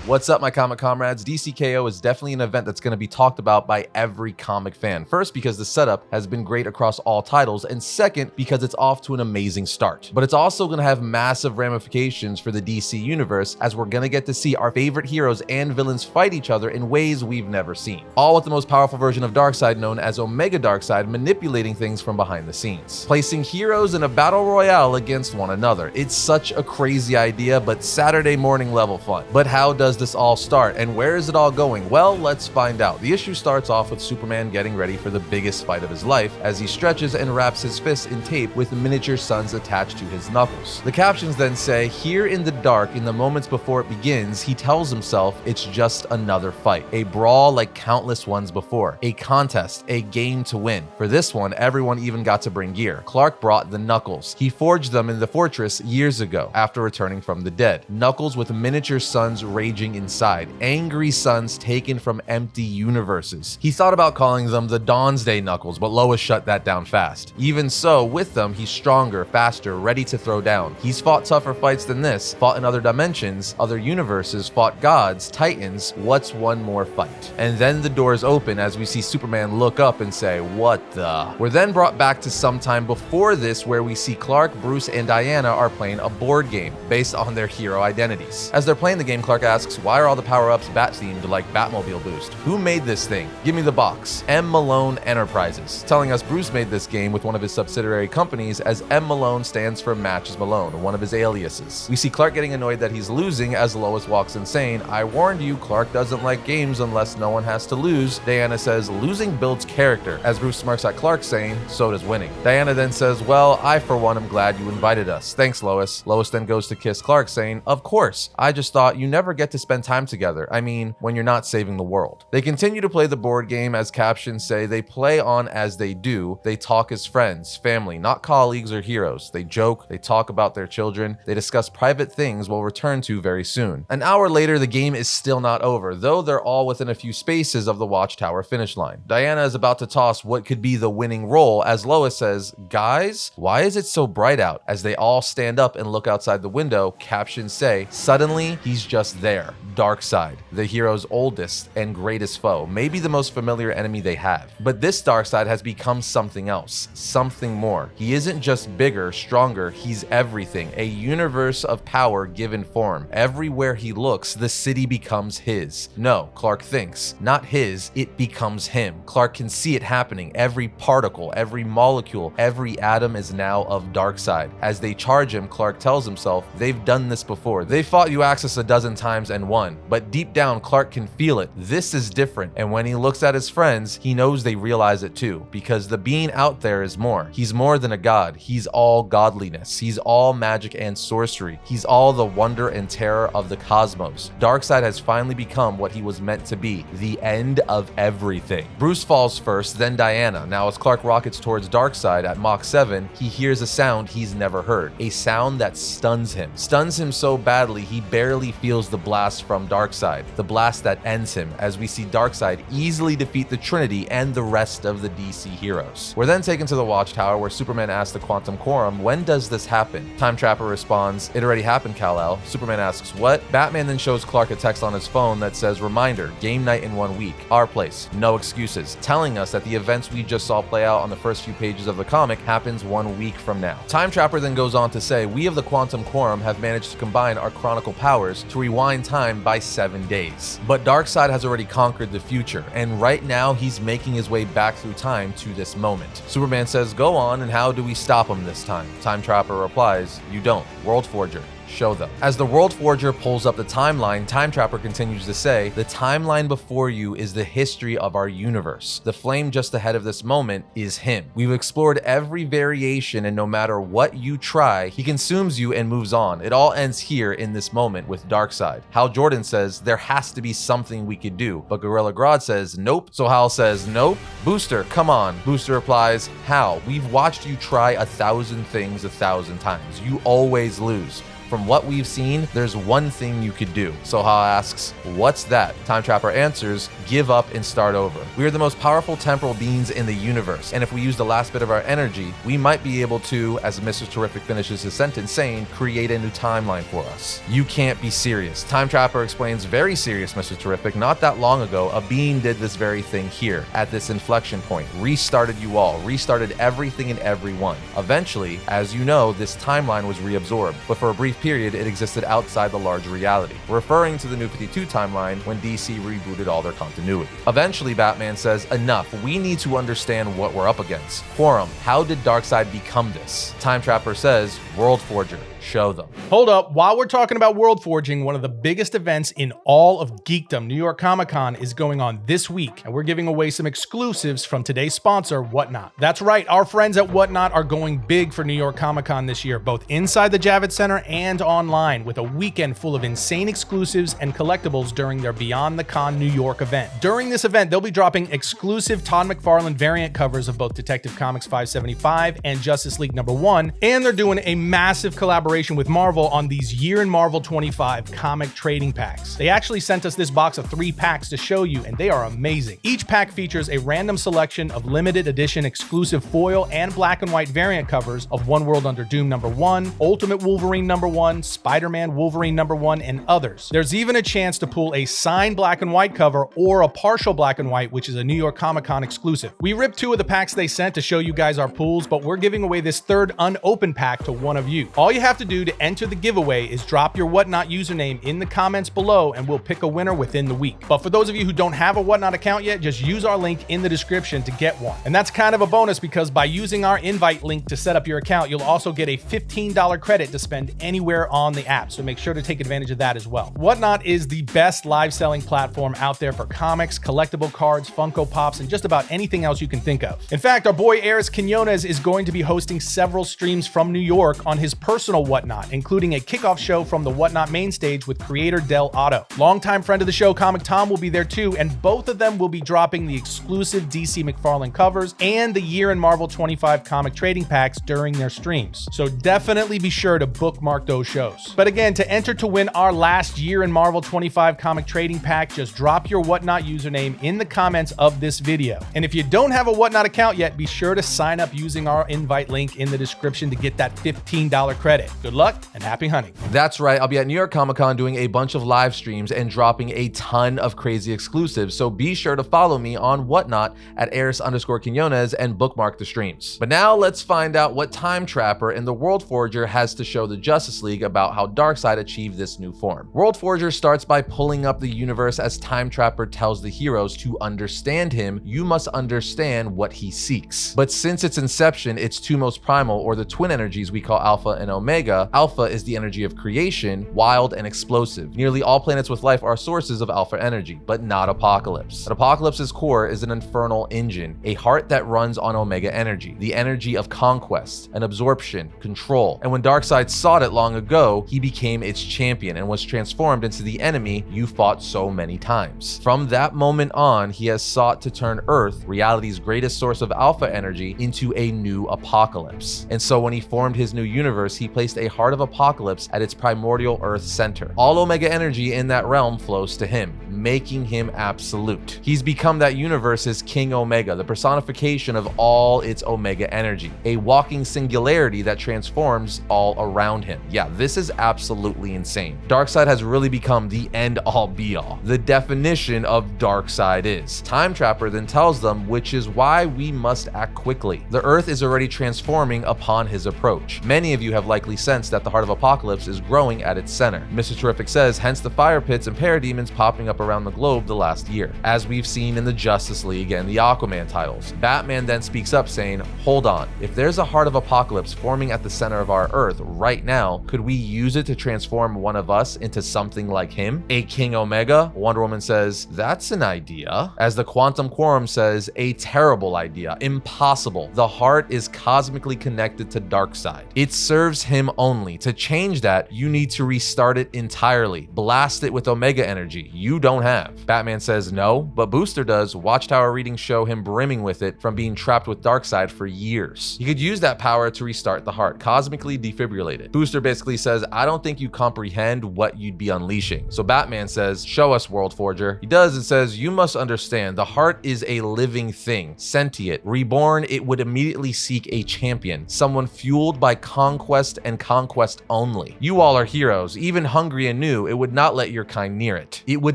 What's up, my comic comrades? DC K.O is definitely an event that's going to be talked about by every comic fan. First, because the setup has been great across all titles, and second, because it's off to an amazing start. But it's also going to have massive ramifications for the DC universe, as we're going to get to see our favorite heroes and villains fight each other in ways we've never seen. All with the most powerful version of Darkseid, known as Omega Darkseid, manipulating things from behind the scenes, placing heroes in a battle royale against one another. It's such a crazy idea, but Saturday morning level fun. But how does this all start, and where is it all going? Well, let's find out. The issue starts off with Superman getting ready for the biggest fight of his life, as he stretches and wraps his fists in tape with miniature suns attached to his knuckles. The captions then say, "Here in the dark, in the moments before it begins, he tells himself it's just another fight, a brawl like countless ones before, a contest, a game to win. For this one, everyone even got to bring gear. Clark brought the knuckles. He forged them in the fortress years ago, after returning from the dead. Knuckles with miniature suns raging inside, angry suns taken from empty universes. He thought about calling them the Dawn's Day Knuckles, but Lois shut that down fast. Even so, with them, he's stronger, faster, ready to throw down. He's fought tougher fights than this, fought in other dimensions, other universes, fought gods, titans. What's one more fight?" And then the doors open as we see Superman look up and say, "What the?" We're then brought back to some time before this, where we see Clark, Bruce, and Diana are playing a board game based on their hero identities. As they're playing the game, Clark asks, "Why are all the power-ups bat-themed like Batmobile Boost? Who made this thing? Give me the box." M. Malone Enterprises, telling us Bruce made this game with one of his subsidiary companies, as M. Malone stands for Matches Malone, one of his aliases. We see Clark getting annoyed that he's losing as Lois walks in saying, "I warned you, Clark doesn't like games unless no one has to lose." Diana says, "Losing builds character," as Bruce smirks at Clark saying, "So does winning." Diana then says, "Well, I for one am glad you invited us. Thanks, Lois." Lois then goes to kiss Clark saying, "Of course, I just thought you never get to spend time together. I mean, when you're not saving the world." They continue to play the board game, as captions say they play on as they do. They talk as friends, family, not colleagues or heroes. They joke, they talk about their children, they discuss private things we'll return to very soon. An hour later, the game is still not over, though they're all within a few spaces of the Watchtower finish line. Diana is about to toss what could be the winning roll, as Lois says, "Guys, why is it so bright out?" As they all stand up and look outside the window, captions say, "Suddenly, he's just there. Darkseid, the hero's oldest and greatest foe, maybe the most familiar enemy they have. But this Darkseid has become something else, something more. He isn't just bigger, stronger, he's everything, a universe of power given form. Everywhere he looks, the city becomes his. No, Clark thinks, not his, it becomes him. Clark can see it happening. Every particle, every molecule, every atom is now of Darkseid. As they charge him, Clark tells himself, they've done this before. They fought Uaxis a dozen times and won. But deep down, Clark can feel it. This is different. And when he looks at his friends, he knows they realize it too, because the being out there is more. He's more than a god. He's all godliness. He's all magic and sorcery. He's all the wonder and terror of the cosmos. Darkseid has finally become what he was meant to be, the end of everything." Bruce falls first, then Diana. Now as Clark rockets towards Darkseid at Mach 7, he hears a sound he's never heard, a sound that stuns him so badly he barely feels the blast from Darkseid, the blast that ends him, as we see Darkseid easily defeat the Trinity and the rest of the DC heroes. We're then taken to the Watchtower, where Superman asks the Quantum Quorum, "When does this happen?" Time Trapper responds, "It already happened, Kal-El." Superman asks, "What?" Batman then shows Clark a text on his phone that says, "Reminder, game night in 1 week. Our place. No excuses," telling us that the events we just saw play out on the first few pages of the comic happens 1 week from now. Time Trapper then goes on to say, "We of the Quantum Quorum have managed to combine our chronicle powers to rewind time by 7 days. But Darkseid has already conquered the future, and right now he's making his way back through time to this moment." Superman says, "Go on, and how do we stop him this time?" Time Trapper replies, "You don't. World Forger. Show them." As the World Forger pulls up the timeline, Time Trapper continues to say, "The timeline before you is the history of our universe. The flame just ahead of this moment is him. We've explored every variation, and no matter what you try, he consumes you and moves on. It all ends here in this moment with Darkseid." Hal Jordan says, "There has to be something we could do," but Gorilla Grodd says, "Nope." So Hal says, "Nope." "Booster, come on." Booster replies, "Hal, we've watched you try 1,000 things 1,000 times. You always lose. From what we've seen, there's one thing you could do. Soha asks, what's that? Time Trapper answers, give up and start over. We are the most powerful temporal beings in the universe, and if we use the last bit of our energy, we might be able to, as Mr. Terrific finishes his sentence saying, create a new timeline for us. You can't be serious. Time Trapper explains, very serious, Mr. Terrific. Not that long ago, a being did this very thing here, at this inflection point, restarted you all, restarted everything and everyone. Eventually, as you know, this timeline was reabsorbed, but for a brief period, it existed outside the large reality, referring to the New 52 timeline when DC rebooted all their continuity. Eventually, Batman says, enough, we need to understand what we're up against. Quorum, how did Darkseid become this? Time Trapper says, World Forger. Show them. Hold up, while we're talking about world forging, one of the biggest events in all of geekdom, New York Comic Con, is going on this week, and we're giving away some exclusives from today's sponsor, Whatnot. That's right, our friends at Whatnot are going big for New York Comic Con this year, both inside the Javits Center and online, with a weekend full of insane exclusives and collectibles during their Beyond the Con New York event. During this event, they'll be dropping exclusive Todd McFarlane variant covers of both Detective Comics 575 and Justice League #1, and they're doing a massive collaboration with Marvel on these Year in Marvel 25 comic trading packs. They actually sent us this box of 3 packs to show you, and they are amazing. Each pack features a random selection of limited edition exclusive foil and black and white variant covers of One World Under Doom #1, Ultimate Wolverine #1, Spider-Man Wolverine #1, and others. There's even a chance to pull a signed black and white cover or a partial black and white, which is a New York Comic Con exclusive. We ripped 2 of the packs they sent to show you guys our pools, but we're giving away this 3rd unopened pack to one of you. All you have to do to enter the giveaway is drop your Whatnot username in the comments below, and we'll pick a winner within the week. But for those of you who don't have a Whatnot account yet, just use our link in the description to get one. And that's kind of a bonus, because by using our invite link to set up your account, you'll also get a $15 credit to spend anywhere on the app, so make sure to take advantage of that as well. Whatnot is the best live selling platform out there for comics, collectible cards, Funko Pops, and just about anything else you can think of. In fact, our boy Arris Quinones is going to be hosting several streams from New York on his personal Whatnot, including a kickoff show from the Whatnot main stage with creator Del Otto. Longtime friend of the show, Comic Tom, will be there too, and both of them will be dropping the exclusive DC McFarlane covers and the Year in Marvel 25 comic trading packs during their streams. So definitely be sure to bookmark those shows. But again, to enter to win our last Year in Marvel 25 comic trading pack, just drop your Whatnot username in the comments of this video. And if you don't have a Whatnot account yet, be sure to sign up using our invite link in the description to get that $15 credit. Good luck and happy hunting. That's right, I'll be at New York Comic Con doing a bunch of live streams and dropping a ton of crazy exclusives, so be sure to follow me on Whatnot at Arris_Quinones and bookmark the streams. But now let's find out what Time Trapper and the World Forger has to show the Justice League about how Darkseid achieved this new form. World Forger starts by pulling up the universe as Time Trapper tells the heroes to understand him, you must understand what he seeks. But since its inception, its 2 most primal, or the twin energies we call Alpha and Omega, Alpha is the energy of creation, wild and explosive. Nearly all planets with life are sources of Alpha energy, but not Apocalypse. An Apocalypse's core is an infernal engine, a heart that runs on Omega energy, the energy of conquest and absorption, control. And when Darkseid sought it long ago, he became its champion and was transformed into the enemy you fought so many times. From that moment on, he has sought to turn Earth, reality's greatest source of Alpha energy, into a new Apocalypse. And so when he formed his new universe, he placed a heart of Apocalypse at its primordial Earth center. All Omega energy in that realm flows to him, making him absolute. He's become that universe's King Omega, the personification of all its Omega energy, a walking singularity that transforms all around him. Yeah, this is absolutely insane. Darkseid has really become the end-all be-all. The definition of Darkseid is. Time Trapper then tells them, which is why we must act quickly. The Earth is already transforming upon his approach. Many of you have likely sensed that the heart of Apocalypse is growing at its center. Mr. Terrific says, hence the fire pits and parademons popping up around the globe the last year, as we've seen in the Justice League and the Aquaman titles. Batman then speaks up saying, hold on, if there's a heart of Apocalypse forming at the center of our Earth right now, could we use it to transform one of us into something like him? A King Omega? Wonder Woman says, that's an idea. As the Quantum Quorum says, a terrible idea, impossible. The heart is cosmically connected to Darkseid. It serves him only. To change that, you need to restart it entirely. Blast it with Omega energy you don't have. Batman says no, but Booster does. Watchtower readings show him brimming with it from being trapped with Darkseid for years. He could use that power to restart the heart, cosmically defibrillate it. Booster basically basically says, I don't think you comprehend what you'd be unleashing. So Batman says, show us, World Forger. He does and says, you must understand, the heart is a living thing, sentient. Reborn, it would immediately seek a champion, someone fueled by conquest and conquest only. You all are heroes, even hungry and new, it would not let your kind near it. It would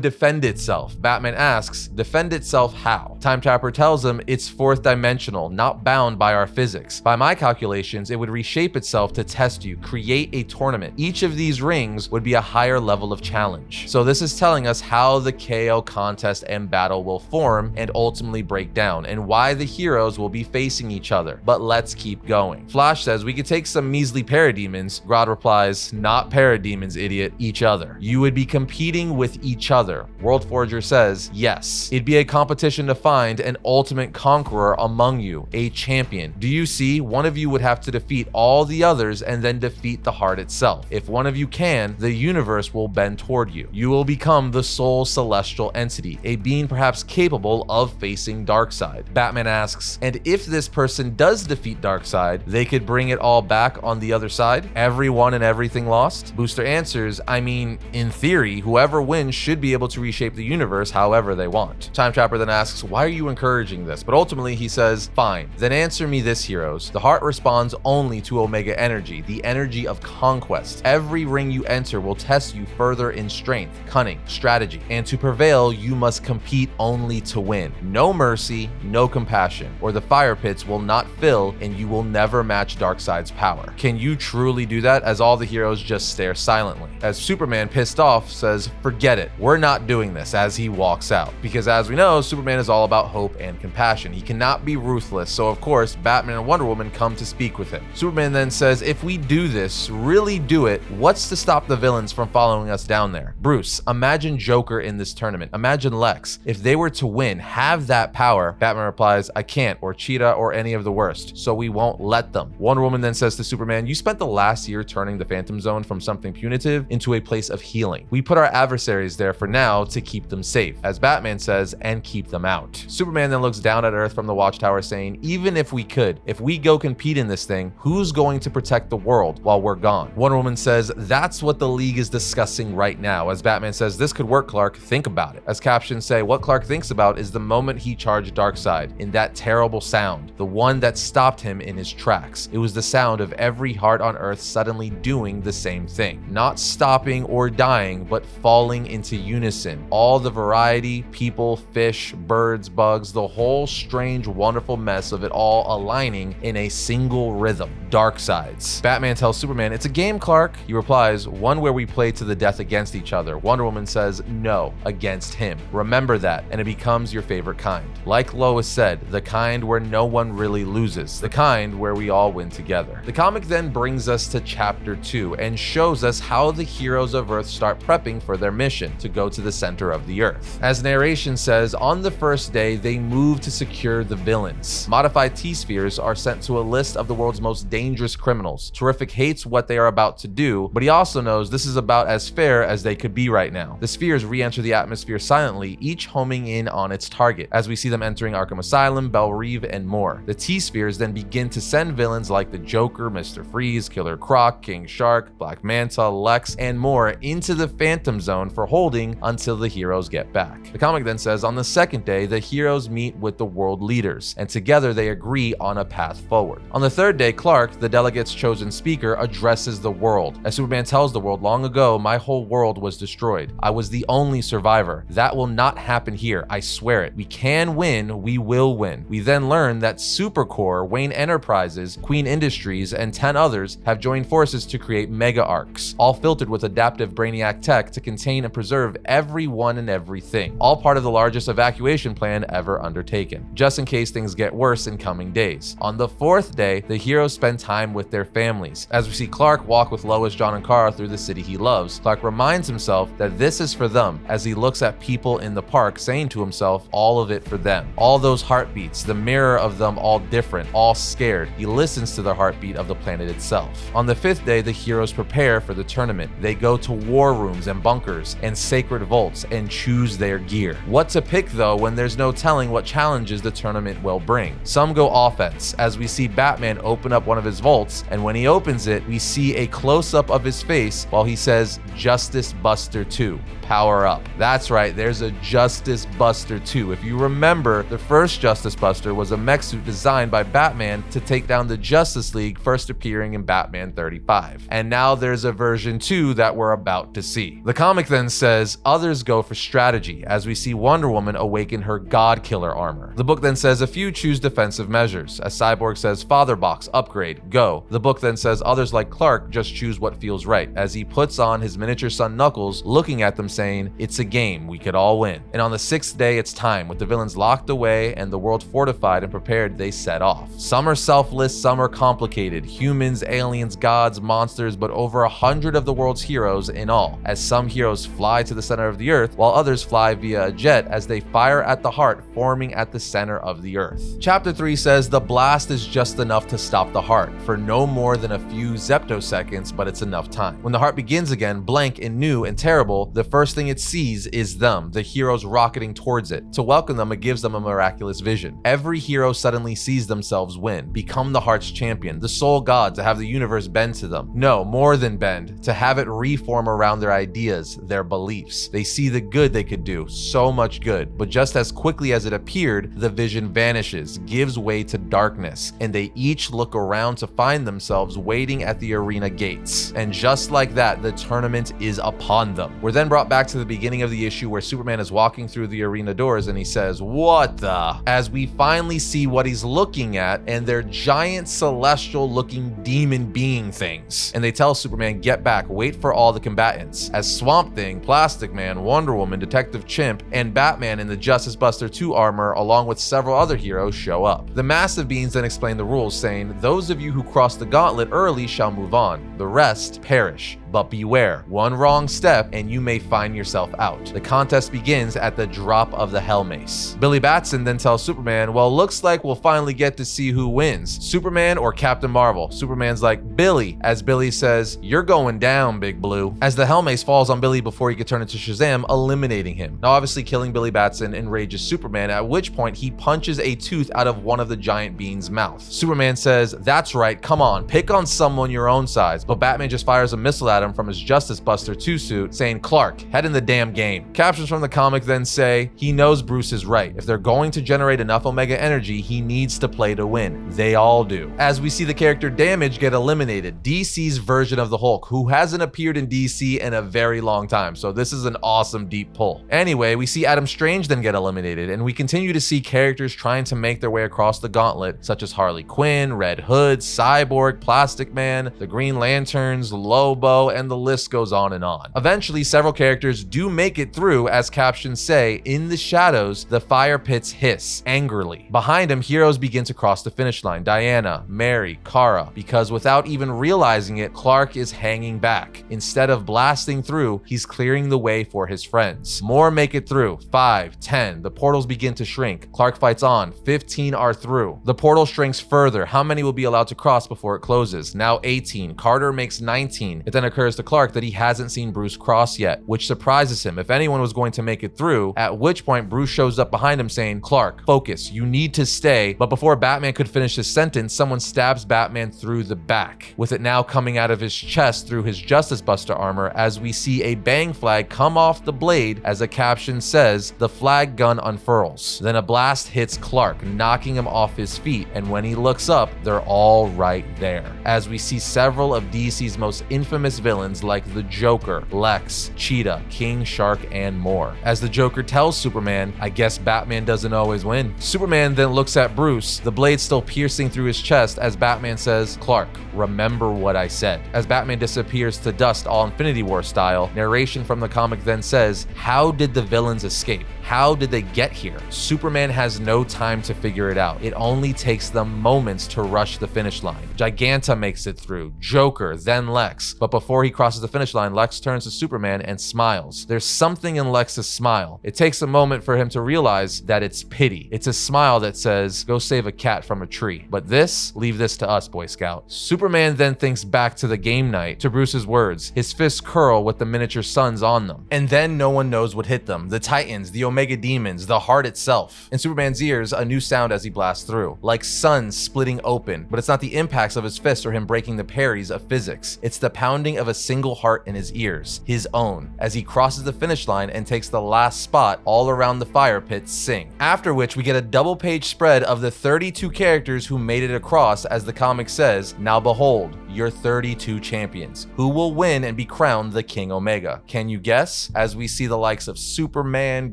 defend itself. Batman asks, defend itself how? Time Trapper tells him it's fourth dimensional, not bound by our physics. By my calculations, it would reshape itself to test you, create a tournament. Each of these rings would be a higher level of challenge. So this is telling us how the KO contest and battle will form and ultimately break down, and why the heroes will be facing each other. But let's keep going. Flash says, we could take some measly parademons. Grodd replies, not parademons, idiot, each other. You would be competing with each other. World Forger says, yes. It'd be a competition to find an ultimate conqueror among you, a champion. Do you see? One of you would have to defeat all the others and then defeat the heart itself. If one of you can, the universe will bend toward you. You will become the sole celestial entity, a being perhaps capable of facing Darkseid. Batman asks, and if this person does defeat Darkseid, they could bring it all back on the other side? Everyone and everything lost? Booster answers, I mean, in theory, whoever wins should be able to reshape the universe however they want. Time Trapper then asks, why are you encouraging this? But ultimately he says, fine, then answer me this, heroes. The heart responds only to Omega energy, the energy of conquest. Every ring you enter will test you further in strength, cunning, strategy, and to prevail, you must compete only to win. No mercy, no compassion, or the fire pits will not fill and you will never match Darkseid's power. Can you truly do that? As all the heroes just stare silently. As Superman, pissed off, says, forget it, we're not doing this, as he walks out. Because as we know, Superman is all about hope and compassion. He cannot be ruthless, so of course, Batman and Wonder Woman come to speak with him. Superman then says, if we do this, really do it, what's to stop the villains from following us down there? Bruce, imagine Joker in this tournament. Imagine Lex. If they were to win, have that power. Batman replies, I can't, or Cheetah, or any of the worst, so we won't let them. Wonder Woman then says to Superman, you spent the last year turning the Phantom Zone from something punitive into a place of healing. We put our adversaries there for now to keep them safe, as Batman says, and keep them out. Superman then looks down at Earth from the Watchtower saying, even if we could, if we go compete in this thing, who's going to protect the world while we're gone? Wonder Woman says, that's what the League is discussing right now, as Batman says, this could work, Clark, think about it. As captions say, what Clark thinks about is the moment he charged Darkseid in that terrible sound, the one that stopped him in his tracks. It was the sound of every heart on Earth suddenly doing the same thing, not stopping or dying, but falling into unison. All the variety, people, fish, birds, bugs, the whole strange, wonderful mess of it all aligning in a single rhythm. Darkseid's. Batman tells Superman, it's a game, Clark. He replies, one where we play to the death against each other. Wonder Woman says, no, against him. Remember that, and it becomes your favorite kind. Like Lois said, the kind where no one really loses, the kind where we all win together. The comic then brings us to chapter 2 and shows us how the heroes of Earth start prepping for their mission to go to the center of the Earth. As narration says, on the first day, they move to secure the villains. Modified T-spheres are sent to a list of the world's most dangerous criminals. Terrific hates what they are about to do, but he also knows this is about as fair as they could be right now. The spheres re-enter the atmosphere silently, each homing in on its target, as we see them entering Arkham Asylum, Belle Reve, and more. The T-spheres then begin to send villains like the Joker, Mr. Freeze, Killer Croc, King Shark, Black Manta, Lex, and more into the Phantom Zone for holding until the heroes get back. The comic then says, on the second day, the heroes meet with the world leaders, and together they agree on a path forward. On the third day, Clark, the delegate's chosen speaker, addresses the world. As Superman tells the world, long ago, my whole world was destroyed. I was the only survivor. That will not happen here. I swear it. We can win. We will win. We then learn that Supercorp, Wayne Enterprises, Queen Industries, and 10 others have joined forces to create mega arcs, all filtered with adaptive Brainiac tech to contain and preserve everyone and everything, all part of the largest evacuation plan ever undertaken, just in case things get worse in coming days. On the fourth day, the heroes spend time with their families. As we see Clark walk with Lois, John, and Kara through the city he loves, Clark reminds himself that this is for them as he looks at people in the park, saying to himself, all of it for them. All those heartbeats, the mirror of them all different, all scared. He listens to the heartbeat of the planet itself. On the fifth day, the heroes prepare for the tournament. They go to war rooms and bunkers and sacred vaults and choose their gear. What to pick though when there's no telling what challenges the tournament will bring. Some go offense, as we see Batman open up one of his vaults, and when he opens it, we see see a close-up of his face while he says, "Justice Buster 2, power up." That's right, there's a Justice Buster 2. If you remember, the first Justice Buster was a mech suit designed by Batman to take down the Justice League, first appearing in Batman 35. And now there's a version 2 that we're about to see. The comic then says, others go for strategy, as we see Wonder Woman awaken her God Killer armor. The book then says a few choose defensive measures, as Cyborg says, Father Box, upgrade, go. The book then says others like Clark just choose what feels right, as he puts on his miniature son Knuckles, looking at them saying, it's a game, we could all win. And on the 6th day, it's time. With the villains locked away and the world fortified and prepared, they set off. Some are selfless, some are complicated. Humans, aliens, gods, monsters, but over 100 of the world's heroes in all, as some heroes fly to the center of the earth, while others fly via a jet as they fire at the heart forming at the center of the earth. Chapter 3 says the blast is just enough to stop the heart, for no more than a few zeptoseconds, but it's enough time. When the heart begins again, blank and new and terrible, the first thing it sees is them, the heroes rocketing towards it. To welcome them, it gives them a miraculous vision. Every hero suddenly sees themselves win, become the heart's champion, the sole god, to have the universe bend to them. No, more than bend, to have it reform around their ideas, their beliefs. They see the good they could do, so much good, but just as quickly as it appeared, the vision vanishes, gives way to darkness, and they each look around to find themselves waiting at the arena gates. And just like that, the tournament is upon them. We're then brought back to the beginning of the issue where Superman is walking through the arena doors and he says, "What the?" As we finally see what he's looking at, and they're giant celestial looking demon being things. And they tell Superman, get back, wait for all the combatants. As Swamp Thing, Plastic Man, Wonder Woman, Detective Chimp, and Batman in the Justice Buster 2 armor, along with several other heroes, show up. The massive beings then explain the rules, saying, those of you who cross the gauntlet early shall move on. The rest perish. But beware, one wrong step and you may find yourself out. The contest begins at the drop of the Hell Mace. Billy Batson then tells Superman, well, looks like we'll finally get to see who wins, Superman or Captain Marvel. Superman's like, Billy, as Billy says, you're going down, Big Blue. As the Hell Mace falls on Billy before he could turn into Shazam, eliminating him. Now obviously killing Billy Batson enrages Superman, at which point he punches a tooth out of one of the giant being's mouth. Superman says, that's right, come on, pick on someone your own size, but Batman just fires a missile at him from his Justice Buster 2 suit, saying, Clark, head in the damn game. Captions from the comic then say, he knows Bruce is right. If they're going to generate enough Omega energy, he needs to play to win. They all do. As we see the character Damage get eliminated, DC's version of the Hulk, who hasn't appeared in DC in a very long time, so this is an awesome deep pull. Anyway, we see Adam Strange then get eliminated, and we continue to see characters trying to make their way across the gauntlet, such as Harley Quinn, Red Hood, Cyborg, Plastic Man, the Green Lanterns, Lobo, and the list goes on and on. Eventually, several characters do make it through, as captions say, in the shadows, the fire pits hiss angrily. Behind him, heroes begin to cross the finish line. Diana, Mary, Kara, because without even realizing it, Clark is hanging back. Instead of blasting through, he's clearing the way for his friends. More make it through. 5, 10, the portals begin to shrink. Clark fights on. 15 are through. The portal shrinks further. How many will be allowed to cross before it closes? Now 18. Carter makes 19. It then occurs to Clark that he hasn't seen Bruce cross yet, which surprises him if anyone was going to make it through, at which point Bruce shows up behind him saying, Clark, focus, you need to stay. But before Batman could finish his sentence, someone stabs Batman through the back, with it now coming out of his chest through his Justice Buster armor, as we see a bang flag come off the blade. As a caption says, the flag gun unfurls. Then a blast hits Clark, knocking him off his feet, and when he looks up, they're all right there. As we see several of DC's most infamous villains like the Joker, Lex, Cheetah, King Shark, and more. As the Joker tells Superman, I guess Batman doesn't always win. Superman then looks at Bruce, the blade still piercing through his chest, as Batman says, Clark, remember what I said. As Batman disappears to dust all Infinity War style, narration from the comic then says, how did the villains escape? How did they get here? Superman has no time to figure it out. It only takes them moments to rush the finish line. Giganta makes it through, Joker, then Lex. But before before he crosses the finish line, Lex turns to Superman and smiles. There's something in Lex's smile. It takes a moment for him to realize that it's pity. It's a smile that says, go save a cat from a tree. But this, leave this to us, Boy Scout. Superman then thinks back to the game night, to Bruce's words. His fists curl with the miniature suns on them. And then no one knows what hit them. The Titans, the Omega Demons, the heart itself. In Superman's ears, a new sound as he blasts through. Like suns splitting open. But it's not the impacts of his fists or him breaking the parries of physics. It's the pounding of a single heart in his ears. His own. As he crosses the finish line and takes the last spot all around the fire pit sing. After which we get a double-page spread of the 32 characters who made it across, as the comic says, now behold, your 32 champions, who will win and be crowned the King Omega. Can you guess? As we see the likes of Superman,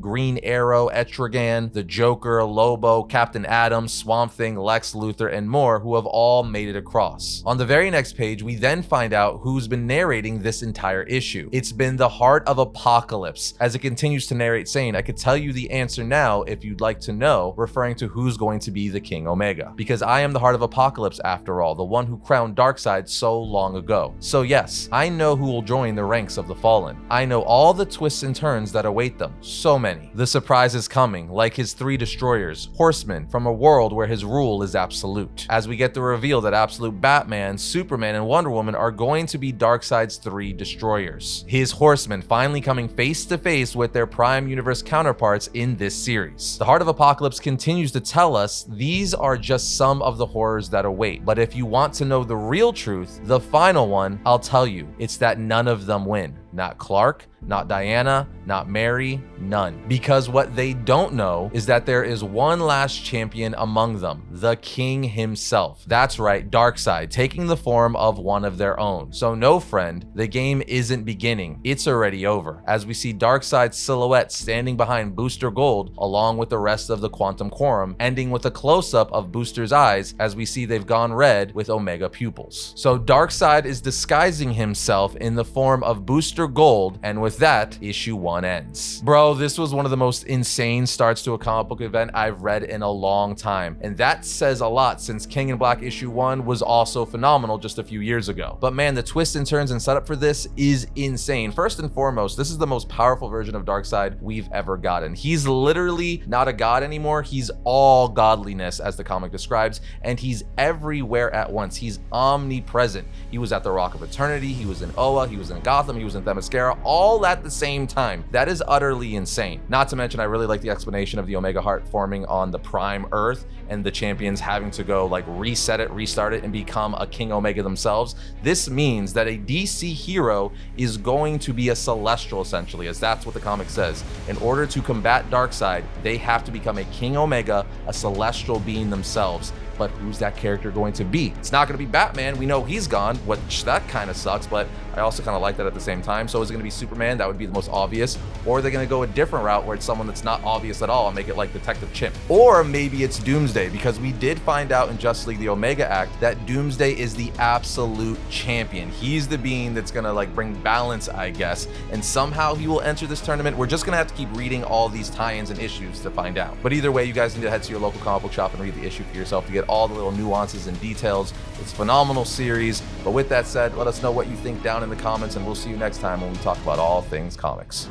Green Arrow, Etrigan, the Joker, Lobo, Captain Atom, Swamp Thing, Lex Luthor, and more who have all made it across. On the very next page, we then find out who's been narrating this entire issue. It's been the Heart of Apocalypse. As it continues to narrate, saying, I could tell you the answer now if you'd like to know, referring to who's going to be the King Omega. Because I am the Heart of Apocalypse after all, the one who crowned Darkseid so long ago. So yes, I know who will join the ranks of the fallen. I know all the twists and turns that await them. So many. The surprise is coming, like his 3 destroyers, horsemen from a world where his rule is absolute. As we get the reveal that absolute Batman, Superman, and Wonder Woman are going to be Darkseid's 3 destroyers. His horsemen finally coming face to face with their Prime Universe counterparts in this series. The Heart of Apocalypse continues to tell us these are just some of the horrors that await. But if you want to know the real truth, the final one, I'll tell you, it's that none of them win. Not Clark, not Diana, not Mary, none. Because what they don't know is that there is one last champion among them, the King himself. That's right, Darkseid, taking the form of one of their own. So no, friend, the game isn't beginning, it's already over. As we see Darkseid's silhouette standing behind Booster Gold, along with the rest of the Quantum Quorum, ending with a close-up of Booster's eyes, as we see they've gone red with Omega pupils. So Darkseid is disguising himself in the form of Booster Gold, and with that, issue 1 ends. Bro, this was one of the most insane starts to a comic book event I've read in a long time, and that says a lot since King in Black issue 1 was also phenomenal just a few years ago. But man, the twists and turns and setup for this is insane. First and foremost, this is the most powerful version of Darkseid we've ever gotten. He's literally not a god anymore, he's all godliness as the comic describes, and he's everywhere at once. He's omnipresent. He was at the Rock of Eternity, he was in Oa, he was in Gotham, he was in Themyscira, all at the same time. That is utterly insane. Not to mention, I really like the explanation of the Omega Heart forming on the Prime Earth and the champions having to go like reset it, restart it, and become a King Omega themselves. This means that a DC hero is going to be a celestial, essentially, as that's what the comic says. In order to combat Darkseid, they have to become a King Omega, a celestial being themselves. But who's that character going to be? It's not going to be Batman. We know he's gone, which that kind of sucks, but I also kind of like that at the same time. So is it going to be Superman? That would be the most obvious. Or are they going to go a different route where it's someone that's not obvious at all and make it like Detective Chimp? Or maybe it's Doomsday, because we did find out in Justice League the Omega Act that Doomsday is the absolute champion. He's the being that's going to like bring balance, I guess, and somehow he will enter this tournament. We're just going to have to keep reading all these tie-ins and issues to find out. But either way, you guys need to head to your local comic book shop and read the issue for yourself to get all the little nuances and details. It's a phenomenal series. But with that said, let us know what you think down in the comments, and we'll see you next time when we talk about all things comics.